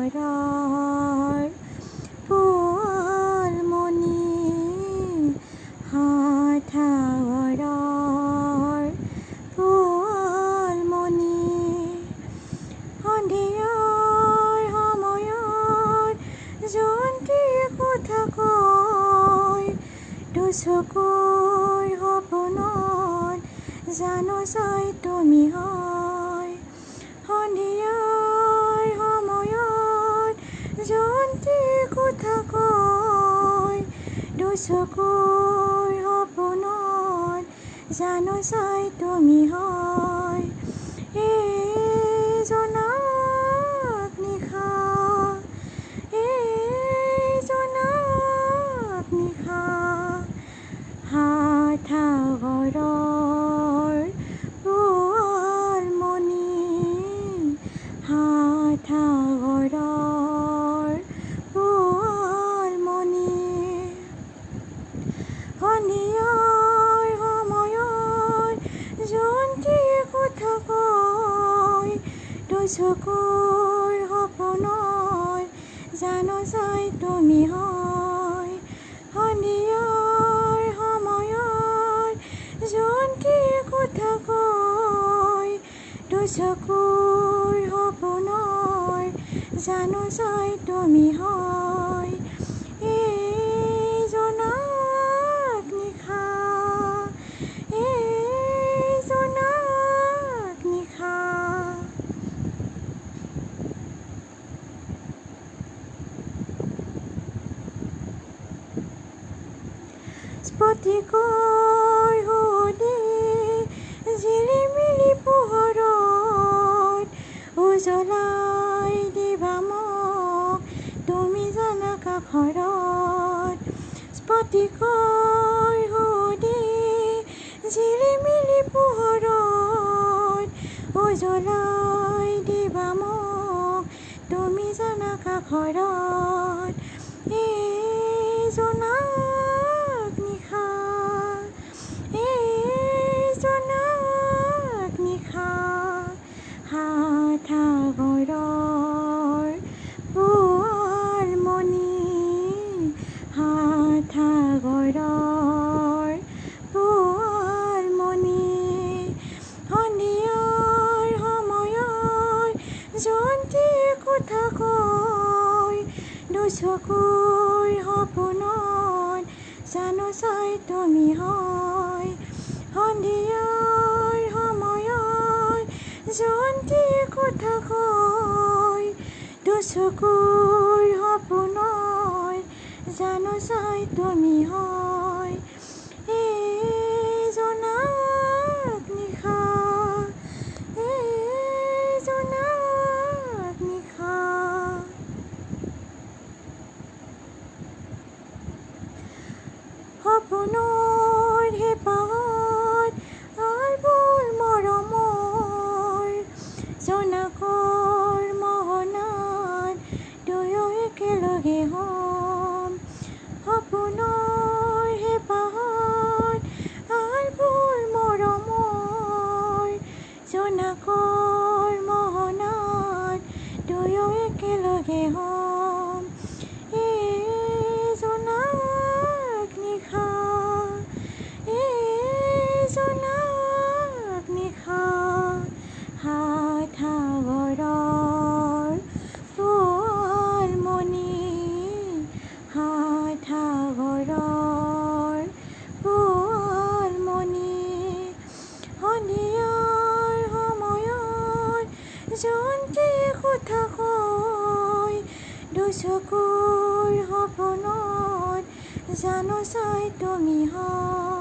সাগৰৰ পোৱালমণি সাগৰৰ পোৱালমণি সন্ধিয়াৰ সময়ত জয়ন্তীৰ কথা কয় দুচকুৰ সপোনত জানো চাই তুমি হয় সন্ধিয়াৰ সময়ত জয়ন্তীৰ কথা কয় দুচকুৰ সপোনত জানো চাই তুমি হয় এই জোনাক নিশা এই জোনাক নিশা সাগৰৰ পোৱালমণি সাগৰৰ পোৱালমণি সন্ধিয়াৰ সময়ত জয়ন্তীৰ কথা কয় দুচকুৰ সপোনত জানো চাই তুমি হয় সন্ধিয়াৰ সময়ত জয়ন্তীৰ কথা কয় দুচকুৰ সপোনত জানো চাই তুমি হয় এই জোনাক নিশা এই জোনাক নিশা স্ফটিকৰ সুদি জিলিমিলি পোহৰত উজ্বলাই দিবা মোক তুমি জানা কাষৰত স্ফটিকৰ সুদি জিলিমিলি পোহৰত উজ্বলাই দিবা মোক তুমি জানা কাষৰত এই জোনাক নিশা এই জোনাক নিশা সাগৰৰ পোৱালমণি সাগৰৰ পোৱালমণি সন্ধিয়াৰ সময়ত জয়ন্তীৰ কথা কয় দুচকুৰ সপোনত জানো চাই তুমি হয় সন্ধিয়াৰ সময়ত জয়ন্তীৰ কথা কয় দুচকুৰ সপোনত জানো চাই তুমি হয় এই জোনাক নিশা এই জোনাক নিশা সপোনৰ হেঁপাহত আলবুল মৰমৰ জোনাকৰ মোহনাত দুয়ো একেলগে হ'ম সপোনৰ হেঁপাহত আলবুল মৰমৰ জোনাকৰ মোহনাত দুয়ো একেলগে হ'ম এই জোনাক নিশা এই জোনাক নিশা সাগৰৰ পোৱালমণি সাগৰৰ পোৱালমণি সন্ধিয়াৰ সময়ত জয়ন্তীৰ কথা কয় দুচকুৰ সপোনত জানো চাই তুমি হয়